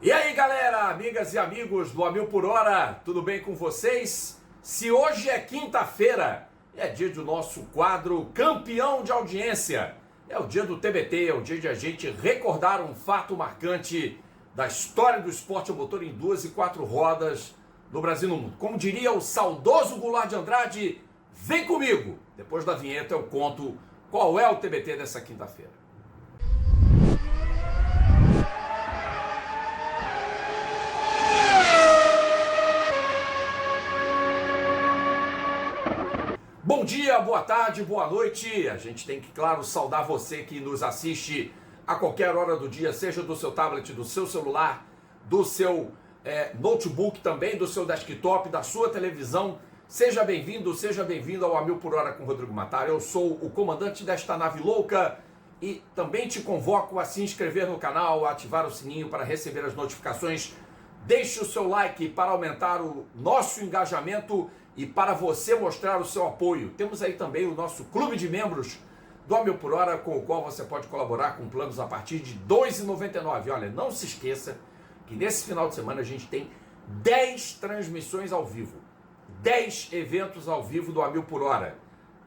E aí galera, amigas e amigos do A Mil por Hora, tudo bem com vocês? Se hoje é quinta-feira, é dia do nosso quadro Campeão de Audiência. É o dia do TBT, é o dia de a gente recordar um fato marcante da história do esporte a motor em 2 e 4 rodas no Brasil e no mundo. Como diria o saudoso Goulart de Andrade, vem comigo! Depois da vinheta eu conto qual é o TBT dessa quinta-feira. Bom dia, boa tarde, boa noite. A gente tem que, claro, saudar você que nos assiste a qualquer hora do dia, seja do seu tablet, do seu celular, do seu notebook também, do seu desktop, da sua televisão. Seja bem-vindo ao A Mil por Hora com Rodrigo Matar. Eu sou o comandante desta nave louca e também te convoco a se inscrever no canal, a ativar o sininho para receber as notificações. Deixe o seu like para aumentar o nosso engajamento e para você mostrar o seu apoio. Temos aí também o nosso clube de membros do A Mil por Hora, com o qual você pode colaborar com planos a partir de R$ 2,99. Olha, não se esqueça que nesse final de semana a gente tem 10 transmissões ao vivo, 10 eventos ao vivo do A Mil por Hora.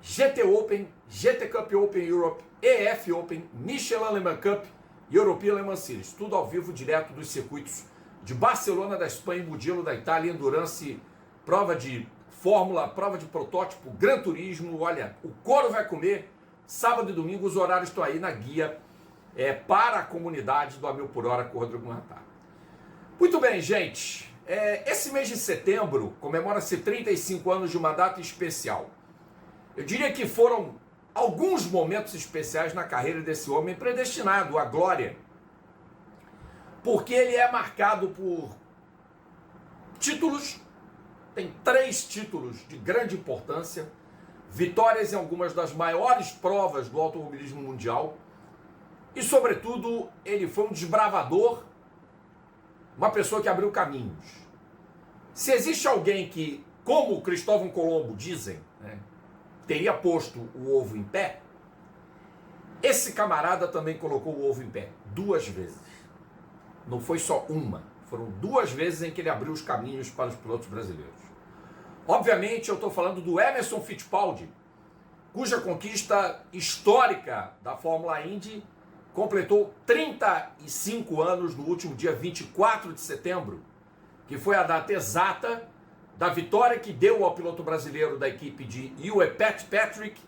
GT Open, GT Cup Open Europe, EF Open, Michelin Le Mans Cup e European Le Mans Series. Tudo ao vivo, direto dos circuitos de Barcelona, da Espanha, Mugello, da Itália, Endurance, prova de Fórmula, prova de protótipo, Gran Turismo. Olha, o couro vai comer. Sábado e domingo os horários estão aí na guia para a comunidade do A Mil por Hora com o Rodrigo Matar. Muito bem, gente. Esse mês de setembro comemora-se 35 anos de uma data especial. Eu diria que foram alguns momentos especiais na carreira desse homem predestinado à glória, porque ele é marcado por títulos. Tem 3 títulos de grande importância, vitórias em algumas das maiores provas do automobilismo mundial e, sobretudo, ele foi um desbravador, uma pessoa que abriu caminhos. Se existe alguém que, como Cristóvão Colombo dizem, teria posto o ovo em pé, esse camarada também colocou o ovo em pé 2 vezes. Não foi só uma, foram 2 vezes em que ele abriu os caminhos para os pilotos brasileiros. Obviamente eu estou falando do Emerson Fittipaldi, cuja conquista histórica da Fórmula Indy completou 35 anos no último dia 24 de setembro, que foi a data exata da vitória que deu ao piloto brasileiro da equipe de Ewe Patrick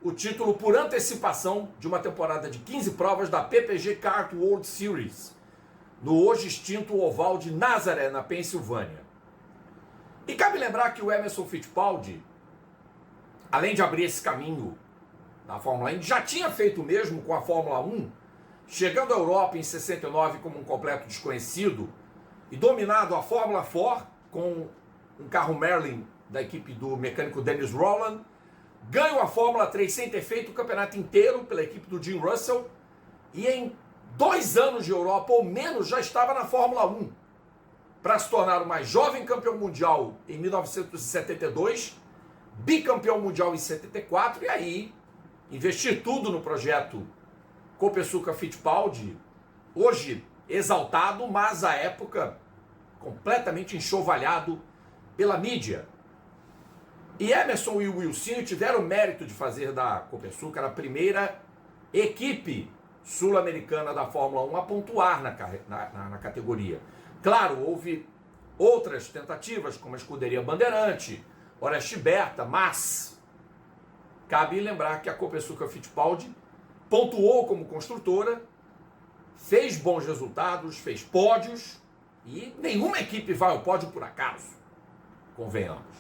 o título por antecipação de uma temporada de 15 provas da PPG Kart World Series, no hoje extinto oval de Nazaré, na Pensilvânia. E cabe lembrar que o Emerson Fittipaldi, além de abrir esse caminho na Fórmula Indy, já tinha feito o mesmo com a Fórmula 1, chegando à Europa em 69 como um completo desconhecido e dominado a Fórmula 4 com um carro Merlin da equipe do mecânico Dennis Rowland, ganhou a Fórmula 3 sem ter feito o campeonato inteiro pela equipe do Jim Russell e em 2 anos de Europa ou menos já estava na Fórmula 1, para se tornar o mais jovem campeão mundial em 1972, bicampeão mundial em 74, e aí investir tudo no projeto Copersucar Fittipaldi, hoje exaltado, mas à época completamente enxovalhado pela mídia. E Emerson e Wilsinho tiveram o mérito de fazer da Copersucar a primeira equipe sul-americana da Fórmula 1 a pontuar na categoria. Claro, houve outras tentativas, como a Escuderia Bandeirante, Oreste Berta, mas cabe lembrar que a Copersucar Fittipaldi pontuou como construtora, fez bons resultados, fez pódios, e nenhuma equipe vai ao pódio por acaso, convenhamos.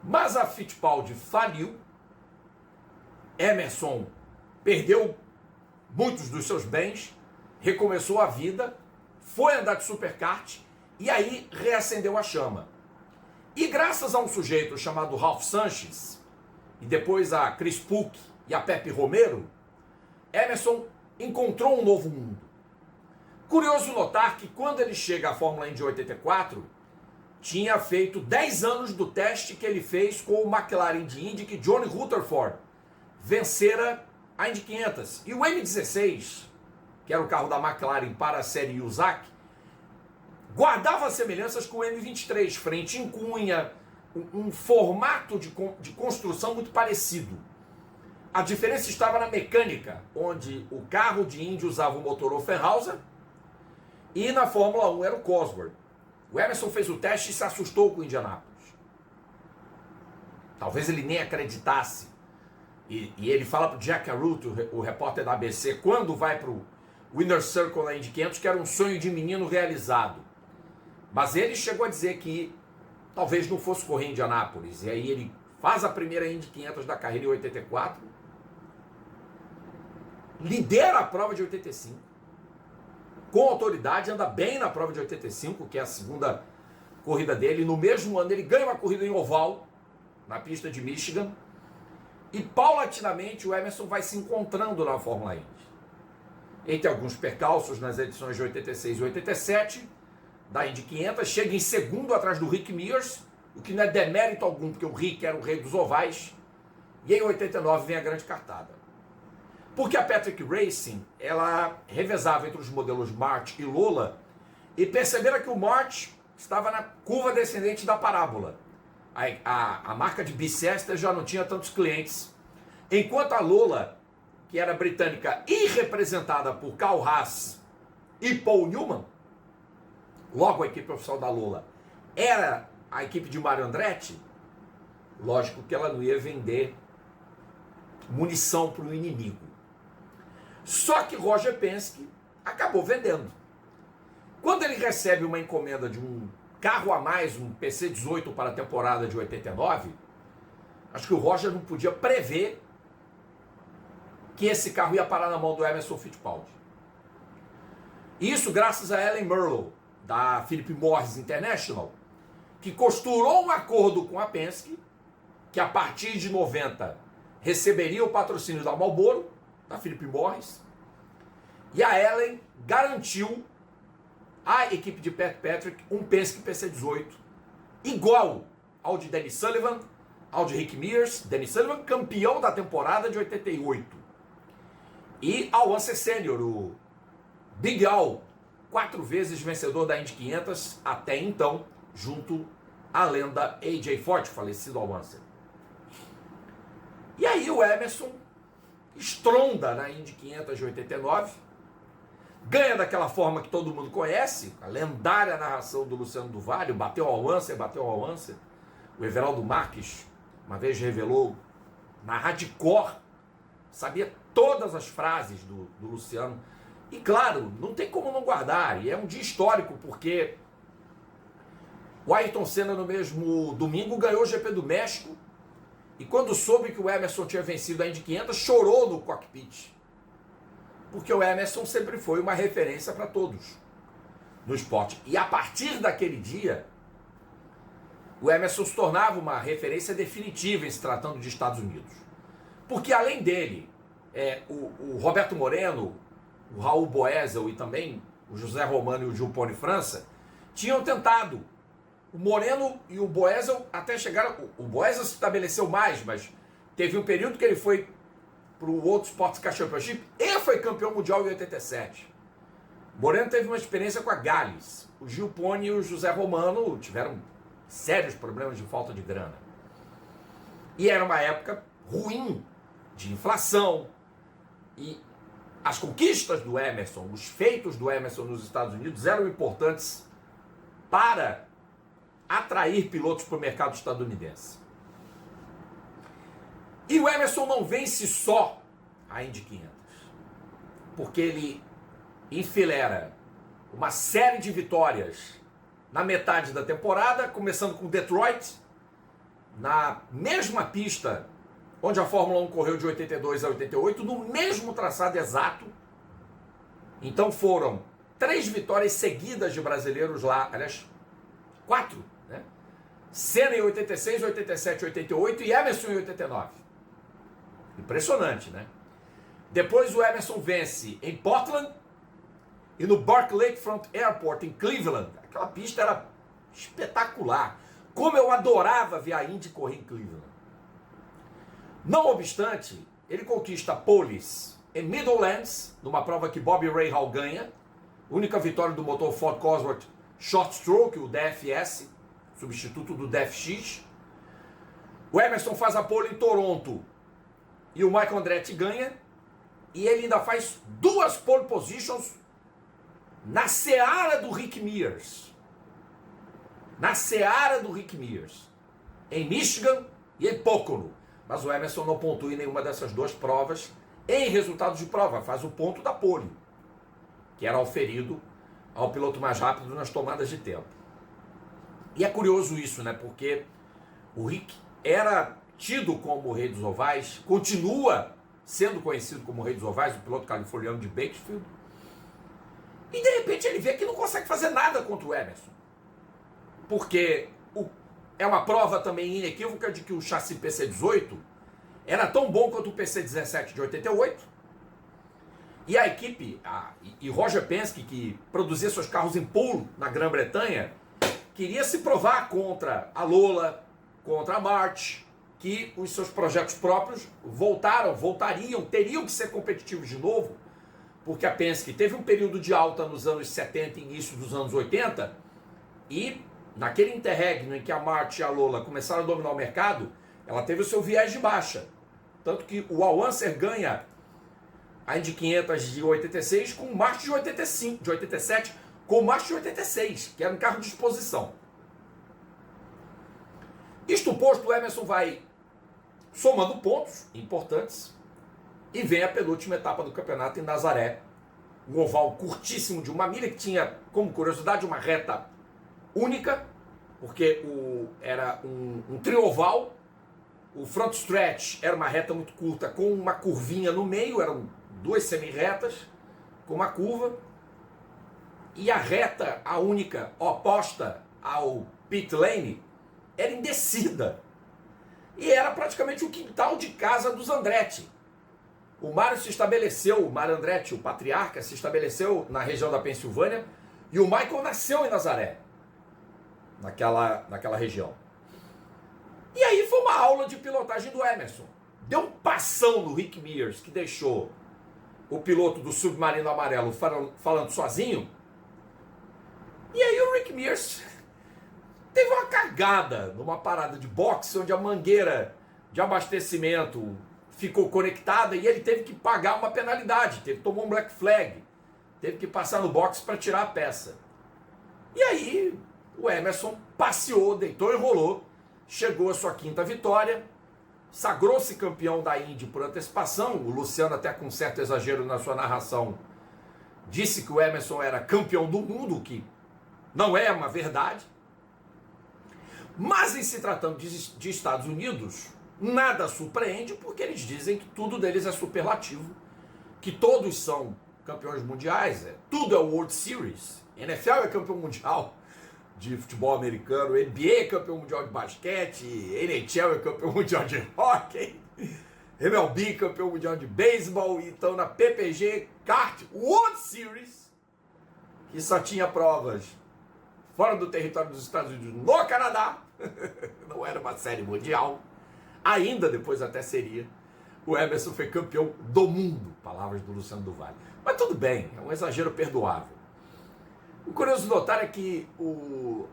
Mas a Fittipaldi faliu, Emerson perdeu muitos dos seus bens, recomeçou a vida, foi andar de superkart e aí reacendeu a chama. E graças a um sujeito chamado Ralph Sanches, e depois a Chris Puck e a Pepe Romero, Emerson encontrou um novo mundo. Curioso notar que quando ele chega à Fórmula Indy 84, tinha feito 10 anos do teste que ele fez com o McLaren de Indy, que Johnny Rutherford vencera a Indy 500. E o M16, que era o carro da McLaren para a série USAC, guardava semelhanças com o M23, frente em cunha, um formato de construção muito parecido. A diferença estava na mecânica, onde o carro de Indy usava o motor Offenhauser e na Fórmula 1 era o Cosworth. O Emerson fez o teste e se assustou com o Indianápolis. Talvez ele nem acreditasse. E ele fala para o Jack Arute, o repórter da ABC, quando vai para o Winner Circle na Indy 500, que era um sonho de menino realizado. Mas ele chegou a dizer que talvez não fosse correr em Indianápolis. E aí ele faz a primeira Indy 500 da carreira em 84, lidera a prova de 85, com autoridade, anda bem na prova de 85, que é a segunda corrida dele. No mesmo ano ele ganha uma corrida em oval, na pista de Michigan, e paulatinamente o Emerson vai se encontrando na Fórmula Indy. Entre alguns percalços nas edições de 86 e 87, da Indy 500, chega em segundo atrás do Rick Mears, o que não é demérito algum, porque o Rick era o rei dos ovais, e em 89 vem a grande cartada. Porque a Patrick Racing, ela revezava entre os modelos March e Lola, e perceberam que o March estava na curva descendente da parábola. A marca de Bicester já não tinha tantos clientes, enquanto a Lola, que era britânica e representada por Carl Haas e Paul Newman, logo a equipe oficial da Lola era a equipe de Mario Andretti, lógico que ela não ia vender munição para o inimigo. Só que Roger Penske acabou vendendo. Quando ele recebe uma encomenda de um carro a mais, um PC-18 para a temporada de 89, acho que o Roger não podia prever que esse carro ia parar na mão do Emerson Fittipaldi. Isso graças a Ellen Merlo, da Philip Morris International, que costurou um acordo com a Penske, que a partir de 90 receberia o patrocínio da Marlboro, da Philip Morris, e a Ellen garantiu à equipe de Pat Patrick um Penske PC-18 igual ao de Denny Sullivan, ao de Rick Mears. Denny Sullivan campeão da temporada de 88, e ao Ansel Senior, o Big Al, 4 vezes vencedor da Indy 500 até então, junto à lenda A.J. Foyt, falecido ao Ansel. E aí o Emerson estronda na Indy 500 de 89, ganha daquela forma que todo mundo conhece, a lendária narração do Luciano do Vale, bateu ao Ansel. O Everaldo Marques uma vez revelou na Hardcore, sabia todas as frases do Luciano. E claro, não tem como não guardar, e é um dia histórico, porque o Ayrton Senna no mesmo domingo ganhou o GP do México, e quando soube que o Emerson tinha vencido a Indy 500, chorou no cockpit. Porque o Emerson sempre foi uma referência para todos no esporte. E a partir daquele dia, o Emerson se tornava uma referência definitiva em se tratando de Estados Unidos. Porque além dele, o Roberto Moreno, o Raul Boesel e também o José Romano e o Gil Pony França tinham tentado. O Moreno e o Boesel até chegaram... O Boesel se estabeleceu mais, mas teve um período que ele foi para o World Sports Car Championship e foi campeão mundial em 87. Moreno teve uma experiência com a Gales. O Gil Pony e o José Romano tiveram sérios problemas de falta de grana. E era uma época ruim de inflação. E as conquistas do Emerson, os feitos do Emerson nos Estados Unidos eram importantes para atrair pilotos para o mercado estadunidense. E o Emerson não vence só a Indy 500, porque ele enfileira uma série de vitórias na metade da temporada, começando com Detroit, na mesma pista onde a Fórmula 1 correu de 82 a 88, no mesmo traçado exato. Então foram 3 vitórias seguidas de brasileiros lá, aliás, 4, né? Senna em 86, 87, 88 e Emerson em 89. Impressionante, né? Depois o Emerson vence em Portland e no Burke Lakefront Airport em Cleveland. Aquela pista era espetacular. Como eu adorava ver a Indy correr em Cleveland. Não obstante, ele conquista poles em Meadowlands, numa prova que Bobby Rahal ganha, única vitória do motor Ford Cosworth short stroke, o DFS, substituto do DFX. O Emerson faz a pole em Toronto e o Michael Andretti ganha. E ele ainda faz 2 pole positions na seara do Rick Mears. Na seara do Rick Mears. Em Michigan e em Pocono. Mas o Emerson não pontua em nenhuma dessas 2 provas. Em resultados de prova, faz o ponto da pole, que era auferido ao piloto mais rápido nas tomadas de tempo. E é curioso isso, né? Porque o Rick era tido como o rei dos ovais, continua sendo conhecido como o rei dos ovais, o piloto californiano de Bakersfield. E de repente ele vê que não consegue fazer nada contra o Emerson. Porque é uma prova também inequívoca de que o chassi PC-18 era tão bom quanto o PC-17 de 88. E a equipe, e Roger Penske, que produzia seus carros em pool na Grã-Bretanha, queria se provar contra a Lola, contra a March, que os seus projetos próprios teriam que ser competitivos de novo, porque a Penske teve um período de alta nos anos 70 e início dos anos 80, e naquele interregno em que a March e a Lola começaram a dominar o mercado, ela teve o seu viés de baixa. Tanto que o Al Unser ganha a Indy 500 de 86 com o March de 85, de 87, com o March de 86, que era um carro de exposição. Isto posto, o Emerson vai somando pontos importantes e vem a penúltima etapa do campeonato em Nazaré, um oval curtíssimo de 1 milha, que tinha, como curiosidade, uma reta única, porque era um trioval. O front stretch era uma reta muito curta com uma curvinha no meio, eram 2 semi-retas com uma curva, e a reta, a única oposta ao pit lane, era em descida. E era praticamente o quintal de casa dos Andretti. O Mário Andretti, o patriarca, se estabeleceu na região da Pensilvânia, e o Michael nasceu em Nazaré, naquela região. E aí foi uma aula de pilotagem do Emerson. Deu um passão no Rick Mears, que deixou o piloto do Submarino Amarelo falando sozinho. E aí o Rick Mears teve uma cagada numa parada de boxe, onde a mangueira de abastecimento ficou conectada e ele teve que pagar uma penalidade, tomou um black flag, teve que passar no boxe para tirar a peça. E aí o Emerson passeou, deitou e rolou, chegou à sua 5ª vitória, sagrou-se campeão da Indy por antecipação. O Luciano, até com certo exagero na sua narração, disse que o Emerson era campeão do mundo, que não é uma verdade. Mas em se tratando de Estados Unidos, nada surpreende, porque eles dizem que tudo deles é superlativo, que todos são campeões mundiais, tudo é o World Series. NFL é campeão mundial de futebol americano, NBA é campeão mundial de basquete, NHL é campeão mundial de hóquei, MLB é campeão mundial de beisebol. Então na PPG Kart World Series, que só tinha provas fora do território dos Estados Unidos, no Canadá, não era uma série mundial, ainda depois até seria, o Emerson foi campeão do mundo, palavras do Luciano do Vale. Mas tudo bem, é um exagero perdoável. O curioso notar é que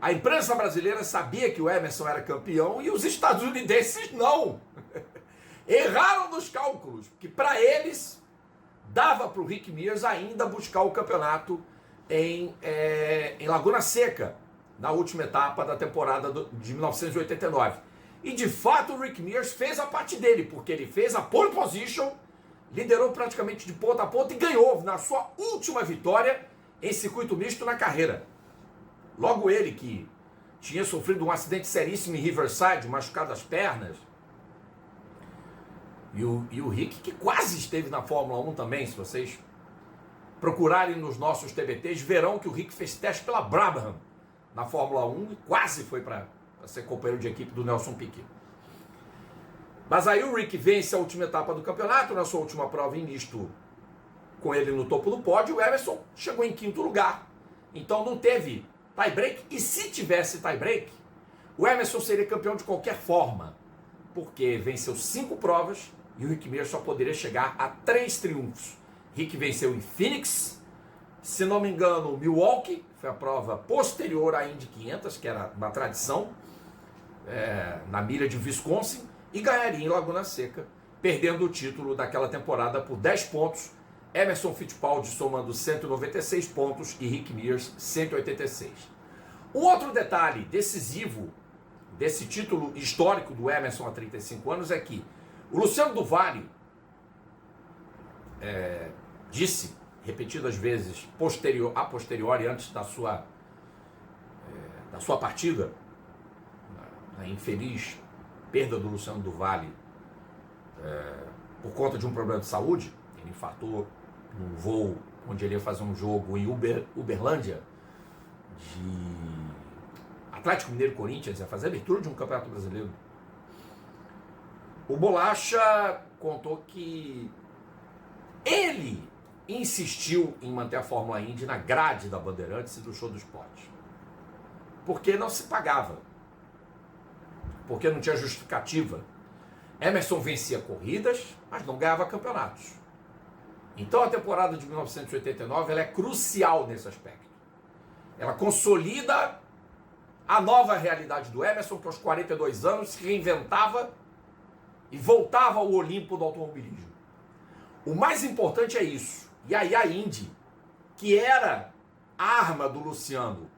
a imprensa brasileira sabia que o Emerson era campeão e os estadunidenses não. Erraram nos cálculos, porque para eles dava para o Rick Mears ainda buscar o campeonato em Laguna Seca, na última etapa da temporada de 1989. E de fato o Rick Mears fez a parte dele, porque ele fez a pole position, liderou praticamente de ponta a ponta e ganhou na sua última vitória em circuito misto na carreira. Logo ele, que tinha sofrido um acidente seríssimo em Riverside, machucado as pernas. E o Rick, que quase esteve na Fórmula 1 também, se vocês procurarem nos nossos TBTs, verão que o Rick fez teste pela Brabham na Fórmula 1 e quase foi para ser companheiro de equipe do Nelson Piquet. Mas aí o Rick vence a última etapa do campeonato, na sua última prova em misto, com ele no topo do pódio. O Emerson chegou em 5º lugar. Então não teve tie-break. E se tivesse tie-break, o Emerson seria campeão de qualquer forma, porque venceu 5 provas e o Rick Mears só poderia chegar a 3 triunfos. Rick venceu em Phoenix, se não me engano, Milwaukee, foi a prova posterior à Indy 500, que era uma tradição, na milha de Wisconsin, e ganharia em Laguna Seca, perdendo o título daquela temporada por 10 pontos, Emerson Fittipaldi somando 196 pontos e Rick Mears 186. Um outro detalhe decisivo desse título histórico do Emerson há 35 anos é que o Luciano do Vale disse repetidas vezes a posteriori, antes da sua partida, na infeliz perda do Luciano do Vale por conta de um problema de saúde. Ele infartou num voo onde ele ia fazer um jogo em Uberlândia de Atlético Mineiro Corinthians, ia fazer a abertura de um campeonato brasileiro. O Bolacha contou que ele insistiu em manter a Fórmula Indy na grade da Bandeirantes e do Show do Esporte, porque não se pagava, porque não tinha justificativa. Emerson vencia corridas, mas não ganhava campeonatos. Então a temporada de 1989 ela é crucial nesse aspecto. Ela consolida a nova realidade do Emerson, que aos 42 anos se reinventava e voltava ao Olimpo do automobilismo. O mais importante é isso. E aí a Indy, que era a arma do Luciano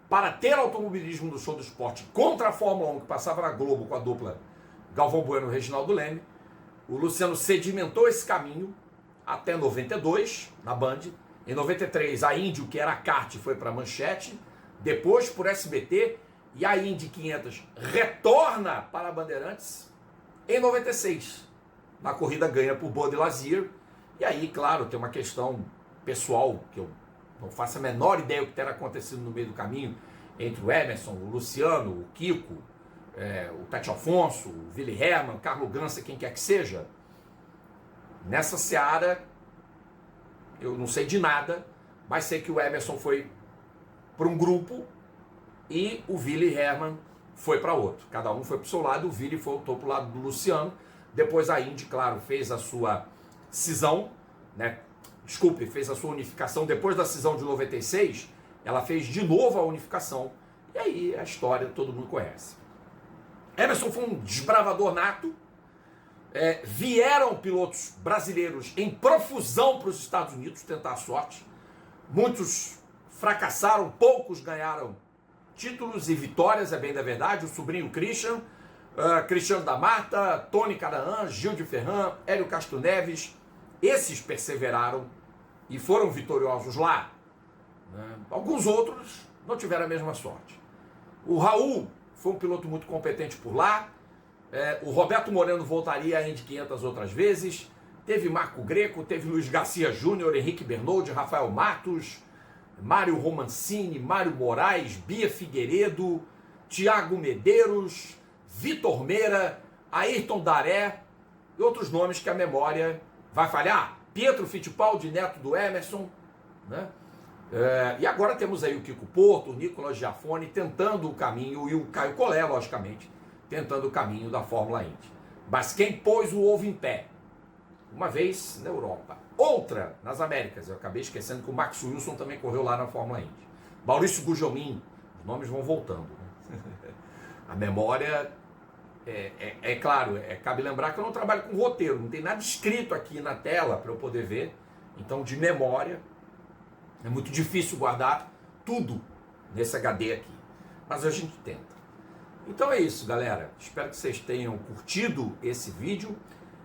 para ter automobilismo do Show do Esporte contra a Fórmula 1, que passava na Globo com a dupla Galvão Bueno e Reginaldo Leme, o Luciano sedimentou esse caminho até 92, na Band. Em 93, a Indy, que era a kart, foi para a Manchete, depois por SBT, e a Indy 500 retorna para a Bandeirantes em 96, na corrida ganha por Bud Lazier. E aí, claro, tem uma questão pessoal, que eu não faço a menor ideia do que terá acontecido no meio do caminho, entre o Emerson, o Luciano, o Kiko, o Tete Alfonso, o Willy Hermann, Carlo Ganser, quem quer que seja. Nessa seara, eu não sei de nada, mas sei que o Emerson foi para um grupo e o Willy Hermann foi para outro. Cada um foi para o seu lado, o Willy voltou para o lado do Luciano. Depois a Indy, claro, fez a sua cisão, né? Fez a sua unificação. Depois da cisão de 96, ela fez de novo a unificação. E aí a história todo mundo conhece. Emerson foi um desbravador nato. Vieram pilotos brasileiros em profusão para os Estados Unidos tentar a sorte. Muitos fracassaram, poucos ganharam títulos e vitórias, é bem da verdade. O sobrinho Christian, Cristiano da Mata, Tony Canaan, Gil de Ferran, Hélio Castro Neves, esses perseveraram e foram vitoriosos lá. Alguns outros não tiveram a mesma sorte. O Raul foi um piloto muito competente por lá. O Roberto Moreno voltaria a Indy 500 outras vezes. Teve Marco Greco, teve Luiz Garcia Júnior, Henrique Bernoldi, Rafael Matos, Mário Romancini, Mário Moraes, Bia Figueiredo, Tiago Medeiros, Vitor Meira, Ayrton Daré e outros nomes que a memória vai falhar. Pietro Fittipaldi, neto do Emerson, né? E agora temos aí o Kiko Porto, o Nicolas Giafone tentando o caminho, e o Caio Collet, logicamente, tentando o caminho da Fórmula Indy. Mas quem pôs o ovo em pé? Uma vez na Europa, outra nas Américas. Eu acabei esquecendo que o Max Wilson também correu lá na Fórmula Indy. Maurício Gugelmin, os nomes vão voltando. Né? A memória, claro, cabe lembrar que eu não trabalho com roteiro, não tem nada escrito aqui na tela para eu poder ver. Então, de memória, é muito difícil guardar tudo nesse HD aqui. Mas a gente tenta. Então é isso, galera. Espero que vocês tenham curtido esse vídeo.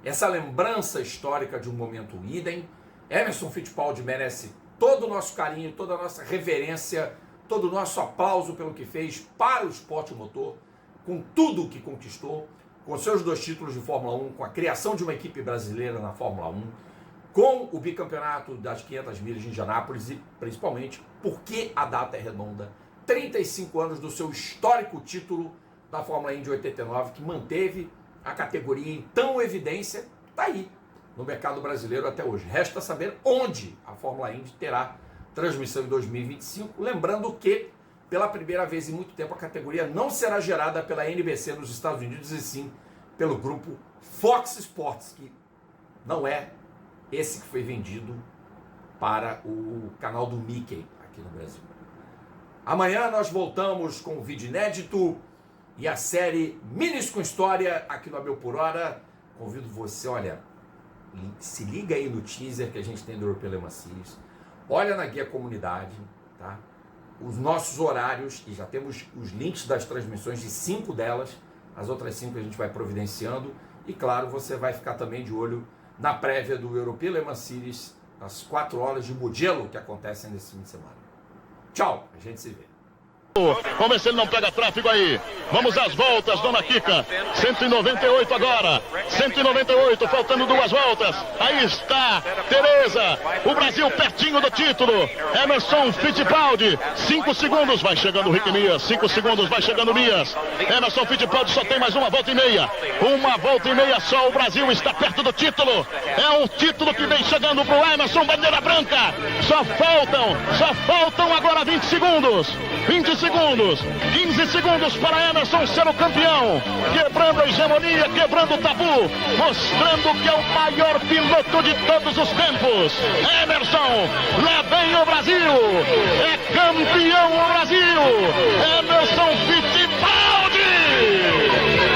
Essa lembrança histórica de um momento idem. Emerson Fittipaldi merece todo o nosso carinho, toda a nossa reverência, todo o nosso aplauso pelo que fez para o esporte motor, com tudo o que conquistou, com seus 2 títulos de Fórmula 1, com a criação de uma equipe brasileira na Fórmula 1, com o bicampeonato das 500 milhas de Indianápolis e, principalmente, porque a data é redonda, 35 anos do seu histórico título da Fórmula Indy 89, que manteve a categoria em tão evidência, está aí no mercado brasileiro até hoje. Resta saber onde a Fórmula Indy terá transmissão em 2025, lembrando que, pela primeira vez em muito tempo, a categoria não será gerada pela NBC nos Estados Unidos, e sim pelo grupo Fox Sports, que não é esse que foi vendido para o canal do Mickey aqui no Brasil. Amanhã nós voltamos com um vídeo inédito e a série Minis com História aqui no Abel por Hora. Convido você, olha, se liga aí no teaser que a gente tem do Europeu Le Mans Series. Olha na guia comunidade, tá? Os nossos horários, e já temos os links das transmissões de 5 delas, as outras 5 a gente vai providenciando. E claro, você vai ficar também de olho na prévia do Europeu Le Mans Series, às 4 horas de Mugello, que acontecem nesse fim de semana. Tchau, a gente se vê. Vamos ver se ele não pega tráfego aí. Vamos às voltas, dona Kika. 198 agora. 198, faltando 2 voltas. Aí está Tereza. O Brasil pertinho do título. Emerson Fittipaldi. 5 segundos. Vai chegando o Rick Mias. 5 segundos. Vai chegando o Mias. Emerson Fittipaldi só tem mais 1 volta e meia. 1 volta e meia só. O Brasil está perto do título. É o título que vem chegando pro Emerson. Bandeira branca. Só faltam agora 20 segundos. 20 segundos, 15 segundos para Emerson ser o campeão, quebrando a hegemonia, quebrando o tabu, mostrando que é o maior piloto de todos os tempos. Emerson, lá vem o Brasil, é campeão o Brasil, Emerson Fittipaldi,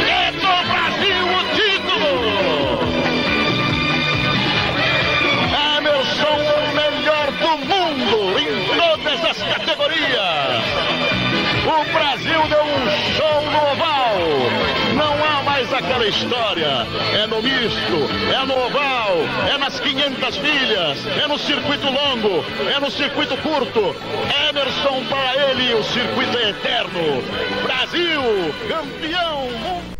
é do Brasil o título. Emerson, o melhor do mundo em todas as categorias. O Brasil deu um show no oval. Não há mais aquela história. É no misto, é no oval, é nas 500 milhas, é no circuito longo, é no circuito curto. Emerson, para ele, o circuito é eterno. Brasil, campeão mundial.